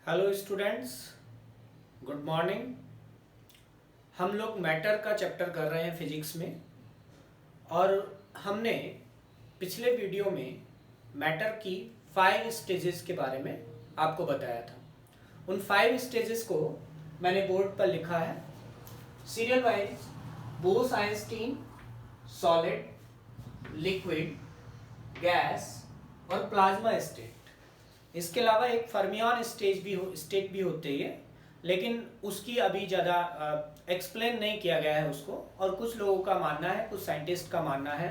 Hello students, good morning. हम लोग matter का चैप्टर कर रहे हैं फिजिक्स में और हमने पिछले वीडियो में मैटर की 5 स्टेजेस के बारे में आपको बताया था। उन 5 स्टेजेस को मैंने बोर्ड पर लिखा है serial wise: Bose-Einstein, solid, liquid, gas और प्लाज्मा स्टेट। इसके अलावा एक फर्मियन स्टेट भी होती है, लेकिन उसकी अभी ज़्यादा एक्सप्लेन नहीं किया गया है उसको। और कुछ लोगों का मानना है, कुछ साइंटिस्ट का मानना है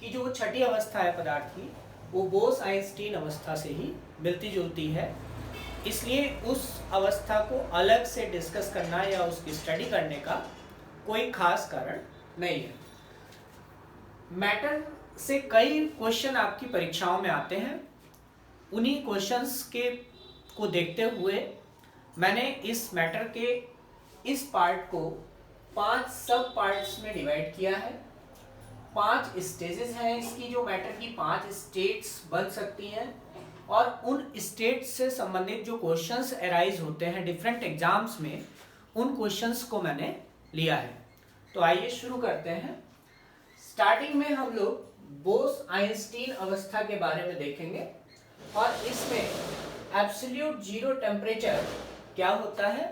कि जो छठी अवस्था है पदार्थ की, वो बोस-आइंस्टीन अवस्था से ही मिलती जुलती है। इसलिए उस अवस्था को अलग से डिस्कस करना या उसकी स्टडी करने का कोई खास कारण नहीं है। मैटर से कई क्वेश्चन आपकी परीक्षाओं में आते हैं। उन्हीं क्वेश्चंस को देखते हुए मैंने इस मैटर के इस पार्ट को 5 सब पार्ट्स में डिवाइड किया है। 5 स्टेजेस हैं इसकी, जो मैटर की 5 स्टेट्स बन सकती हैं, और उन स्टेट्स से संबंधित जो क्वेश्चंस अराइज होते हैं डिफरेंट एग्जाम्स में, उन क्वेश्चंस को मैंने लिया है। तो आइए शुरू करते हैं। स्टार्टिंग में हम लोग बोस-आइंस्टीन अवस्था के बारे में देखेंगे और इसमें एब्सोल्यूट जीरो टेम्परेचर क्या होता है।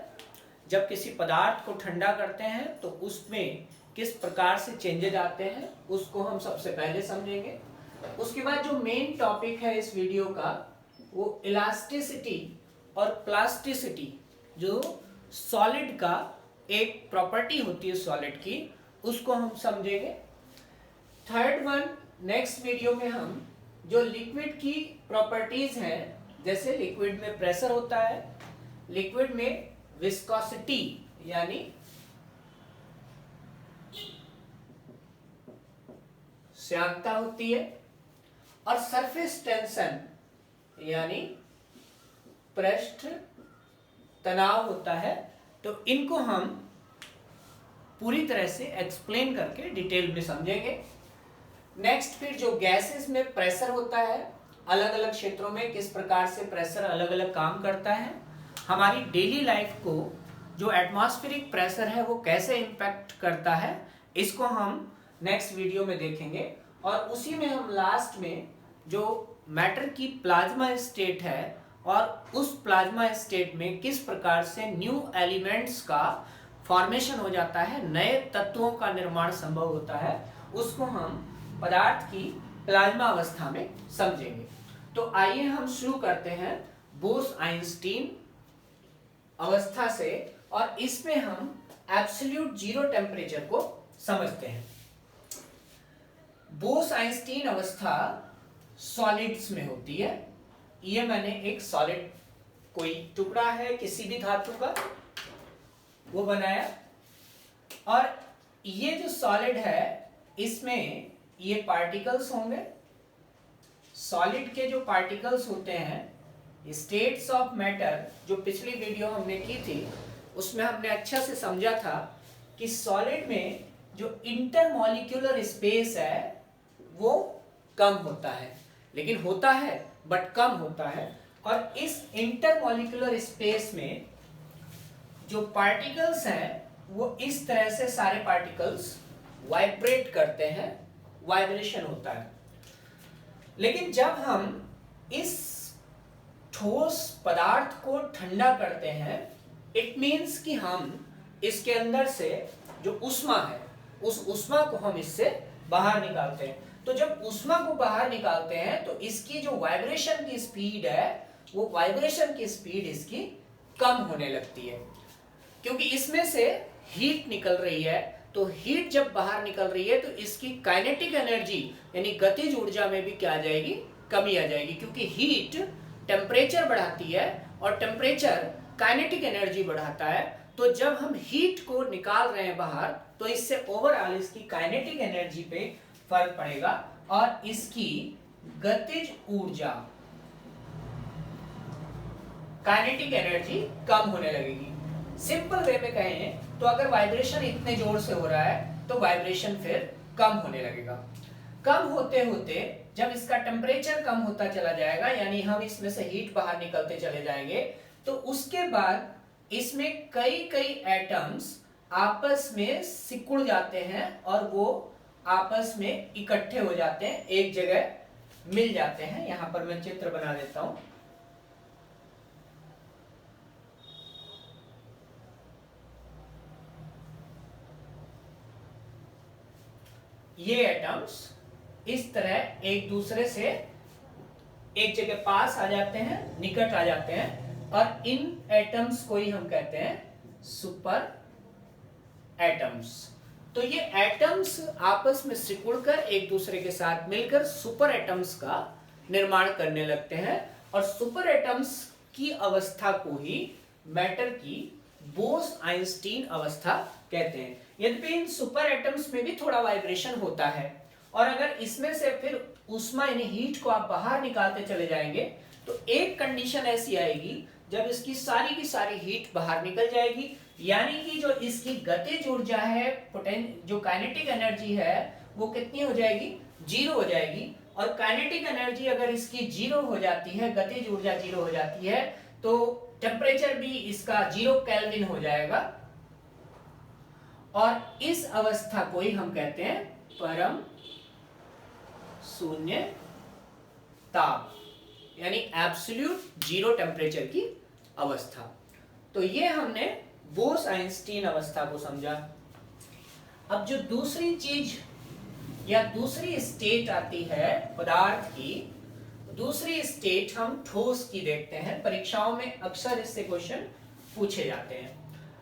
जब किसी पदार्थ को ठंडा करते हैं तो उसमें किस प्रकार से चेंजेज आते हैं, उसको हम सबसे पहले समझेंगे। उसके बाद जो मेन टॉपिक है इस वीडियो का, वो इलास्टिसिटी और प्लास्टिसिटी, जो सॉलिड का एक प्रॉपर्टी होती है सॉलिड की, उसको हम समझेंगे। थर्ड वन, नेक्स्ट वीडियो में हम जो लिक्विड की प्रॉपर्टीज हैं, जैसे लिक्विड में प्रेशर होता है, लिक्विड में विस्कोसिटी यानी श्यानता होती है, और सरफेस टेंशन यानी पृष्ठ तनाव होता है। तो इनको हम पूरी तरह से एक्सप्लेन करके डिटेल में समझेंगे। नेक्स्ट, फिर जो गैसेस में प्रेशर होता है, अलग अलग क्षेत्रों में किस प्रकार से प्रेशर अलग अलग काम करता है, हमारी डेली लाइफ को जो एटमॉस्फेरिक प्रेशर है वो कैसे इम्पैक्ट करता है, इसको हम नेक्स्ट वीडियो में देखेंगे। और उसी में हम लास्ट में जो मैटर की प्लाज्मा स्टेट है और उस प्लाज्मा स्टेट में किस प्रकार से न्यू एलिमेंट्स का फॉर्मेशन हो जाता है, नए तत्वों का निर्माण संभव होता है, उसको हम पदार्थ की प्लाज्मा अवस्था में समझेंगे। तो आइए हम शुरू करते हैं बोस-आइंस्टीन अवस्था से, और इसमें हम एब्सोल्यूट जीरो टेम्परेचर को समझते हैं। बोस-आइंस्टीन अवस्था सॉलिड्स में होती है। ये मैंने एक सॉलिड, कोई टुकड़ा है किसी भी धातु का, वो बनाया, और ये जो सॉलिड है इसमें ये पार्टिकल्स होंगे। सॉलिड के जो पार्टिकल्स होते हैं, स्टेट्स ऑफ मैटर, जो पिछली वीडियो हमने की थी उसमें हमने अच्छा से समझा था कि सॉलिड में जो इंटरमॉलिक्यूलर स्पेस है वो कम होता है, लेकिन होता है बट कम होता है। और इस इंटरमॉलिक्यूलर स्पेस में जो पार्टिकल्स हैं वो इस तरह से सारे पार्टिकल्स वाइब्रेट करते हैं, वाइब्रेशन होता है। लेकिन जब हम इस ठोस पदार्थ को ठंडा करते हैं, इट मीन्स कि हम इसके अंदर से जो ऊष्मा है, उस ऊष्मा को हम इससे बाहर निकालते हैं। तो जब ऊष्मा को बाहर निकालते हैं तो इसकी जो वाइब्रेशन की स्पीड है, वो वाइब्रेशन की स्पीड इसकी कम होने लगती है, क्योंकि इसमें से हीट निकल रही है। तो हीट जब बाहर निकल रही है तो इसकी काइनेटिक एनर्जी यानी गतिज ऊर्जा में भी क्या आ जाएगी, कमी आ जाएगी, क्योंकि हीट टेम्परेचर बढ़ाती है और टेम्परेचर काइनेटिक एनर्जी बढ़ाता है। तो जब हम हीट को निकाल रहे हैं बाहर, तो इससे ओवरऑल इसकी काइनेटिक एनर्जी पे फर्क पड़ेगा और इसकी गतिज ऊर्जा, काइनेटिक एनर्जी कम होने लगेगी। सिंपल वे में कहें तो अगर वाइब्रेशन इतने जोर से हो रहा है तो वाइब्रेशन फिर कम होने लगेगा। कम होते होते जब इसका टेम्परेचर कम होता चला जाएगा, यानी हम इसमें से हीट बाहर निकलते चले जाएंगे, तो उसके बाद इसमें कई कई एटम्स आपस में सिकुड़ जाते हैं और वो आपस में इकट्ठे हो जाते हैं, एक जगह मिल जाते हैं। यहां पर मैं चित्र बना देता हूं। ये एटम्स इस तरह एक दूसरे से एक जगह पास आ जाते हैं, निकट आ जाते हैं, और इन एटम्स को ही हम कहते हैं सुपर एटम्स। तो ये एटम्स आपस में सिकुड़कर एक दूसरे के साथ मिलकर सुपर एटम्स का निर्माण करने लगते हैं, और सुपर एटम्स की अवस्था को ही मैटर की बोस-आइंस्टीन अवस्था कहते हैं। यद्यपि इन सुपर एटम्स में भी थोड़ा वाइब्रेशन होता है, और अगर इसमें से फिर ऊष्मा यानी हीट को आप बाहर निकालते चले जाएंगे तो एक कंडीशन ऐसी आएगी जब इसकी सारी की सारी हीट बाहर निकल जाएगी, यानी कि जो इसकी गतिज ऊर्जा है, जो काइनेटिक एनर्जी है, वो कितनी हो जाएगी? जीरो हो जाएगी। और काइनेटिक एनर्जी अगर इसकी जीरो हो जाती है, गतिज ऊर्जा जीरो हो जाती है, तो टेम्परेचर भी इसका 0 केल्विन हो जाएगा, और इस अवस्था को ही हम कहते हैं परम शून्य ताप, यानी एब्सोल्यूट जीरो टेम्परेचर की अवस्था। तो ये हमने बोस-आइंस्टीन अवस्था को समझा। अब जो दूसरी चीज या दूसरी स्टेट आती है पदार्थ की, दूसरी स्टेट हम ठोस की देखते हैं। परीक्षाओं में अक्सर इससे क्वेश्चन पूछे जाते हैं।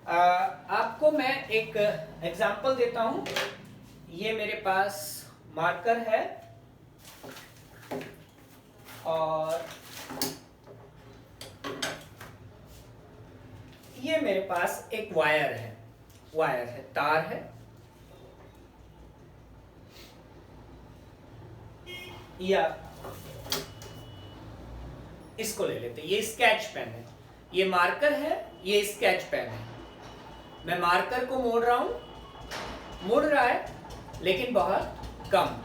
आपको मैं एक एग्जांपल देता हूं। ये मेरे पास मार्कर है और ये मेरे पास एक वायर है, तार है। या इसको ले लेते हैं, ये स्केच पेन है, ये मार्कर है, ये स्केच पेन है। मैं मार्कर को मोड़ रहा हूं, मुड़ रहा है लेकिन बहुत कम,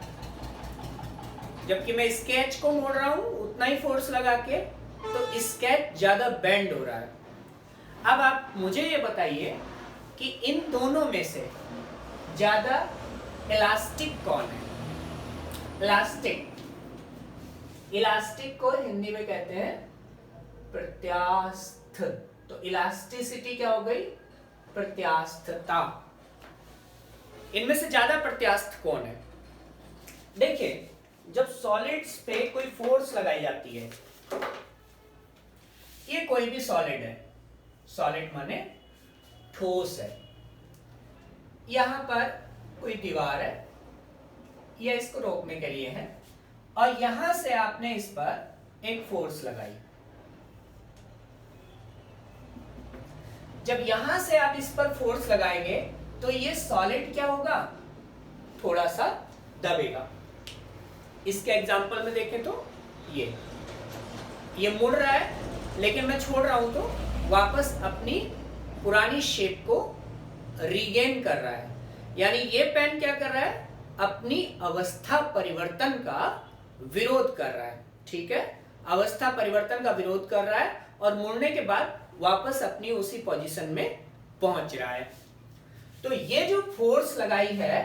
जबकि मैं स्केच को मोड़ रहा हूं उतना ही फोर्स लगा के, तो स्केच ज्यादा बेंड हो रहा है। अब आप मुझे ये बताइए कि इन दोनों में से ज्यादा इलास्टिक कौन है? इलास्टिक को हिंदी में कहते हैं प्रत्यास्थ। तो इलास्टिसिटी क्या हो गई? प्रत्यास्थता। इनमें से ज्यादा प्रत्यास्थ कौन है? देखिए, जब सॉलिड्स पे कोई फोर्स लगाई जाती है, ये कोई भी सॉलिड है, सॉलिड माने ठोस है, यहां पर कोई दीवार है, यह इसको रोकने के लिए है, और यहां से आपने इस पर एक फोर्स लगाई। जब यहां से आप इस पर फोर्स लगाएंगे तो ये सॉलिड क्या होगा? थोड़ा सा दबेगा। इसके एग्जांपल में देखें तो ये मुड़ रहा है, लेकिन मैं छोड़ रहा हूं तो वापस अपनी पुरानी शेप को रीगेन कर रहा है। यानी ये पेन क्या कर रहा है? अपनी अवस्था परिवर्तन का विरोध कर रहा है। ठीक है, अवस्था परिवर्तन का विरोध कर रहा है और मुड़ने के बाद वापस अपनी उसी पोजीशन में पहुंच रहा है। तो ये जो फोर्स लगाई है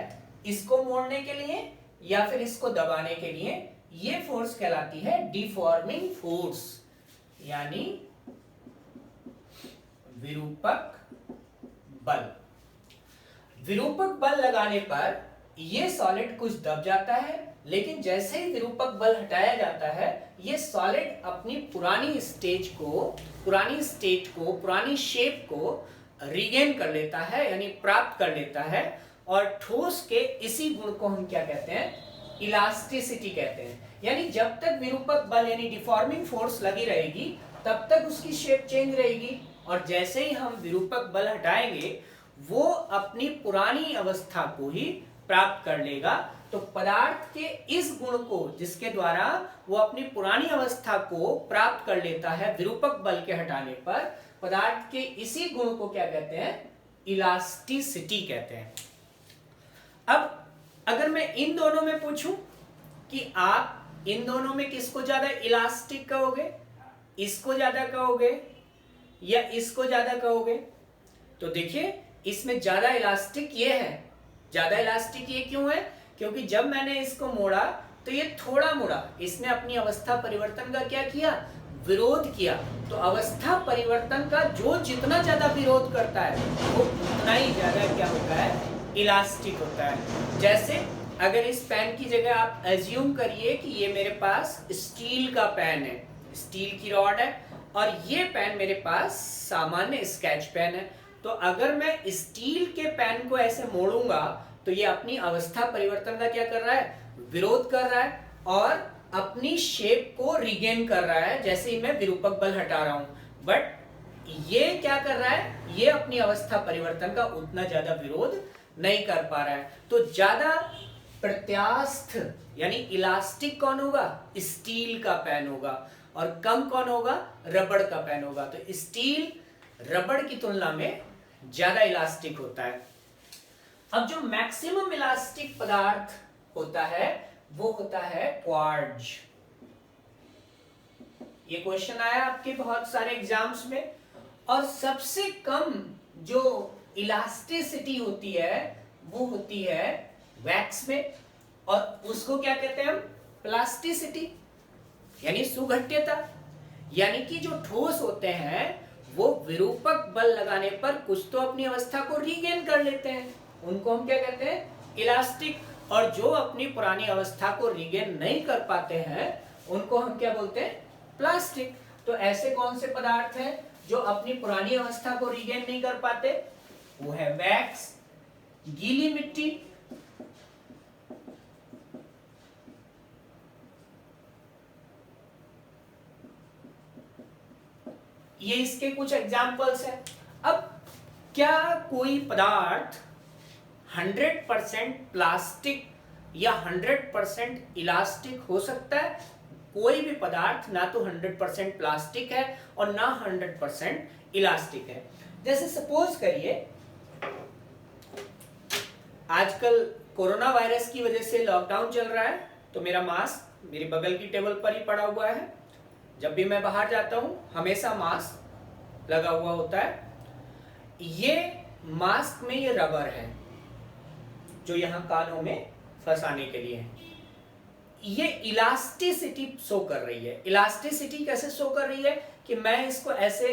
इसको मोड़ने के लिए या फिर इसको दबाने के लिए, ये फोर्स कहलाती है डिफॉर्मिंग फोर्स, यानी विरूपक बल। विरूपक बल लगाने पर यह सॉलिड कुछ दब जाता है, लेकिन जैसे ही विरूपक बल हटाया जाता है, यह सॉलिड अपनी पुरानी स्टेट को, पुरानी शेप को रीगेन कर लेता है, यानी प्राप्त कर लेता है। और ठोस के इसी गुण को हम क्या कहते हैं? इलास्टिसिटी कहते हैं। यानी जब तक विरूपक बल यानी डिफॉर्मिंग फोर्स लगी रहेगी तब तक उसकी शेप चेंज रहेगी, और जैसे ही हम विरूपक बल हटाएंगे वो अपनी पुरानी अवस्था को ही प्राप्त कर लेगा। तो पदार्थ के इस गुण को, जिसके द्वारा वो अपनी पुरानी अवस्था को प्राप्त कर लेता है विरूपक बल के हटाने पर, पदार्थ के इसी गुण को क्या कहते हैं? इलास्टिसिटी कहते हैं। अब अगर मैं इन दोनों में पूछूं कि आप इन दोनों में किसको ज्यादा इलास्टिक कहोगे, इसको ज्यादा कहोगे या इसको ज्यादा कहोगे? तो देखिए इसमें ज्यादा इलास्टिक ये है। ज्यादा इलास्टिक ये क्यों है? क्योंकि जब मैंने इसको मोड़ा तो ये थोड़ा मुड़ा, इसने अपनी अवस्था परिवर्तन का क्या किया? विरोध किया। तो अवस्था परिवर्तन का जो जितना ज्यादा विरोध करता है वो उतना ही ज्यादा क्या होता है? इलास्टिक होता है। जैसे अगर इस पेन की जगह आप एज्यूम करिए कि ये मेरे पास स्टील का पेन है, स्टील की रॉड है, और ये पेन मेरे पास सामान्य स्केच पेन है। तो अगर मैं स्टील के पेन को ऐसे मोड़ूंगा तो ये अपनी अवस्था परिवर्तन का क्या कर रहा है? विरोध कर रहा है और अपनी शेप को रिगेन कर रहा है, जैसे ही मैं विरूपक बल हटा रहा हूं। बट ये क्या कर रहा है? ये अपनी अवस्था परिवर्तन का उतना ज्यादा विरोध नहीं कर पा रहा है। तो ज्यादा प्रत्यास्थ यानी इलास्टिक कौन होगा? स्टील का पेन होगा। और कम कौन होगा? रबड़ का पेन होगा। तो स्टील रबड़ की तुलना में ज्यादा इलास्टिक होता है। अब जो मैक्सिमम इलास्टिक पदार्थ होता है वो होता है क्वार्ट्ज। ये क्वेश्चन आया आपके बहुत सारे एग्जाम्स में। और सबसे कम जो इलास्टिसिटी होती है वो होती है वैक्स में, और उसको क्या कहते हैं हम? प्लास्टिसिटी यानी सुघट्यता। यानी कि जो ठोस होते हैं वो विरूपक बल लगाने पर कुछ तो अपनी अवस्था को रीगेन कर लेते हैं, उनको हम क्या कहते हैं? इलास्टिक। और जो अपनी पुरानी अवस्था को रीगेन नहीं कर पाते हैं उनको हम क्या बोलते हैं? प्लास्टिक। तो ऐसे कौन से पदार्थ हैं जो अपनी पुरानी अवस्था को रीगेन नहीं कर पाते? वो है वैक्स, गीली मिट्टी, ये इसके कुछ एग्जाम्पल्स हैं। अब क्या कोई पदार्थ 100% प्लास्टिक या 100% इलास्टिक हो सकता है? कोई भी पदार्थ ना तो 100% प्लास्टिक है और ना 100% इलास्टिक है। जैसे सपोज करिए आजकल कोरोना वायरस की वजह से लॉकडाउन चल रहा है, तो मेरा मास्क मेरे बगल की टेबल पर ही पड़ा हुआ है। जब भी मैं बाहर जाता हूं हमेशा मास्क लगा हुआ होता है। ये मास्क में ये रबर है जो यहां कानों में फंसाने के लिए है। ये इलास्टिसिटी शो कर रही है। इलास्टिसिटी कैसे शो कर रही है? कि मैं इसको ऐसे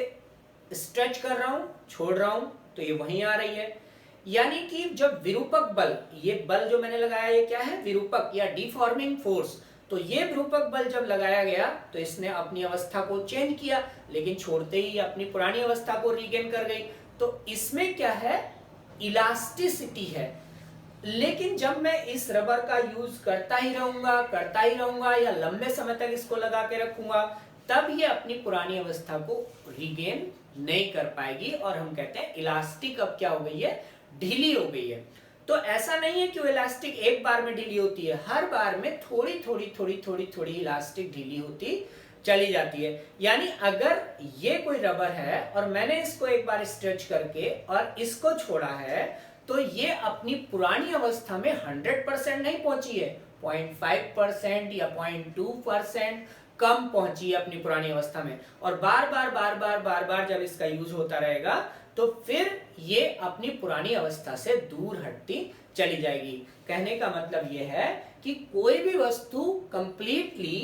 स्ट्रेच कर रहा हूं, छोड़ रहा हूं तो ये वहीं आ रही है। यानी कि जब विरूपक बल, ये बल जो मैंने लगाया ये क्या है? विरूपक या डिफॉर्मिंग फोर्स। तो ये विरूपक बल जब लगाया गया तो इसने अपनी अवस्था को चेंज किया, लेकिन छोड़ते ही अपनी पुरानी अवस्था को रीगेन कर गई। तो इसमें क्या है? इलास्टिसिटी है। लेकिन जब मैं इस रबर का यूज करता ही रहूंगा या लंबे समय तक इसको लगा के रखूंगा, तब ये अपनी पुरानी अवस्था को रीगेन नहीं कर पाएगी और हम कहते हैं इलास्टिक अब क्या हो गई है? ढीली हो गई है। तो ऐसा नहीं है कि वो इलास्टिक एक बार में ढीली होती है, हर बार में थोड़ी थोड़ी इलास्टिक ढीली होती चली जाती है। यानी अगर ये कोई रबर है और मैंने इसको एक बार स्ट्रेच करके और इसको छोड़ा है तो ये अपनी पुरानी अवस्था में 100% नहीं पहुंची है, 0.5% या 0.2% कम पहुंची है अपनी पुरानी अवस्था में। और बार बार जब इसका यूज होता रहेगा तो फिर ये अपनी पुरानी अवस्था से दूर हटती चली जाएगी। कहने का मतलब यह है कि कोई भी वस्तु कंप्लीटली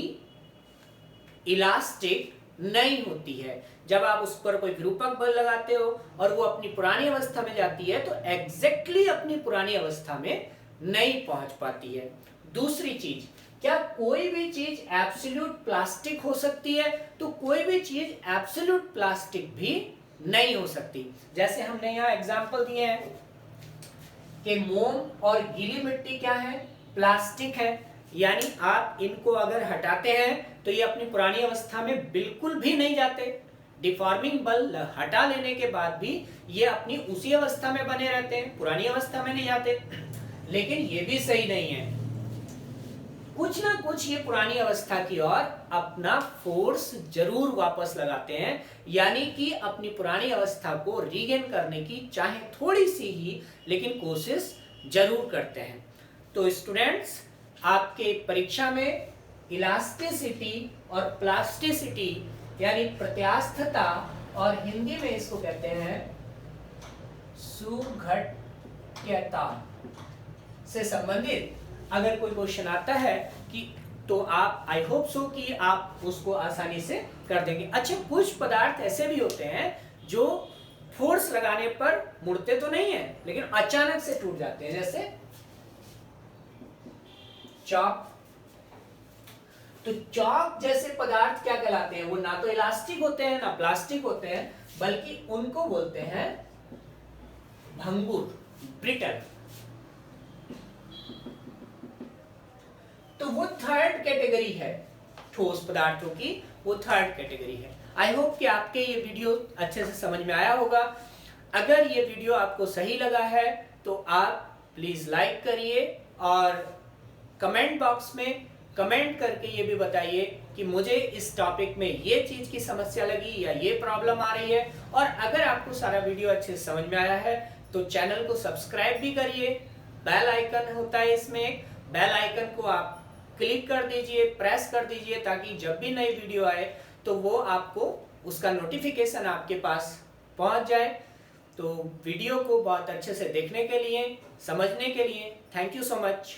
इलास्टिक नहीं होती है। जब आप उस पर कोई विरूपक बल लगाते हो और वो अपनी पुरानी अवस्था में जाती है तो एग्जैक्टली अपनी पुरानी अवस्था में नहीं पहुंच पाती है। दूसरी चीज, क्या कोई भी चीज एब्सोल्यूट प्लास्टिक हो सकती है? तो कोई भी चीज एब्सोल्यूट प्लास्टिक भी नहीं हो सकती। जैसे हमने यहाँ एग्जाम्पल दिए हैं कि मोम और गीली मिट्टी क्या है? प्लास्टिक है। यानी आप इनको अगर हटाते हैं तो ये अपनी पुरानी अवस्था में बिल्कुल भी नहीं जाते। डिफॉर्मिंग बल हटा लेने के बाद भी ये अपनी उसी अवस्था में बने रहते हैं, पुरानी अवस्था में नहीं जाते। लेकिन ये भी सही नहीं है, कुछ ना कुछ ये पुरानी अवस्था की ओर अपना फोर्स जरूर वापस लगाते हैं। यानी कि अपनी पुरानी अवस्था को रीगेन करने की चाहे थोड़ी सी ही लेकिन कोशिश जरूर करते हैं। तो स्टूडेंट्स, आपके परीक्षा में इलास्टिसिटी और प्लास्टिसिटी यानी प्रत्यास्थता और हिंदी में इसको कहते हैं सुघट्यता से संबंधित अगर कोई क्वेश्चन आता है कि तो आप आई होप सो कि आप उसको आसानी से कर देंगे। अच्छा, कुछ पदार्थ ऐसे भी होते हैं जो फोर्स लगाने पर मुड़ते तो नहीं है लेकिन अचानक से टूट जाते हैं, जैसे चॉक। तो चॉक जैसे पदार्थ क्या कहलाते हैं? वो ना तो इलास्टिक होते हैं ना प्लास्टिक होते हैं, बल्कि उनको बोलते हैं भंगुर, ब्रिटल। तो वो थर्ड कैटेगरी है ठोस पदार्थों की, वो थर्ड कैटेगरी है। आई होप कि आपके ये वीडियो अच्छे से समझ में आया होगा। अगर ये वीडियो आपको सही लगा है तो आप प्लीज लाइक करिए और कमेंट बॉक्स में कमेंट करके ये भी बताइए कि मुझे इस टॉपिक में ये चीज की समस्या लगी या ये प्रॉब्लम आ रही है। और अगर आपको सारा वीडियो अच्छे से समझ में आया है तो चैनल को सब्सक्राइब भी करिए। बेल आइकन होता है इसमें, एक बेल आइकन को आप क्लिक कर दीजिए, प्रेस कर दीजिए, ताकि जब भी नई वीडियो आए तो वो आपको उसका नोटिफिकेशन आपके पास पहुंच जाए। तो वीडियो को बहुत अच्छे से देखने के लिए, समझने के लिए थैंक यू सो मच।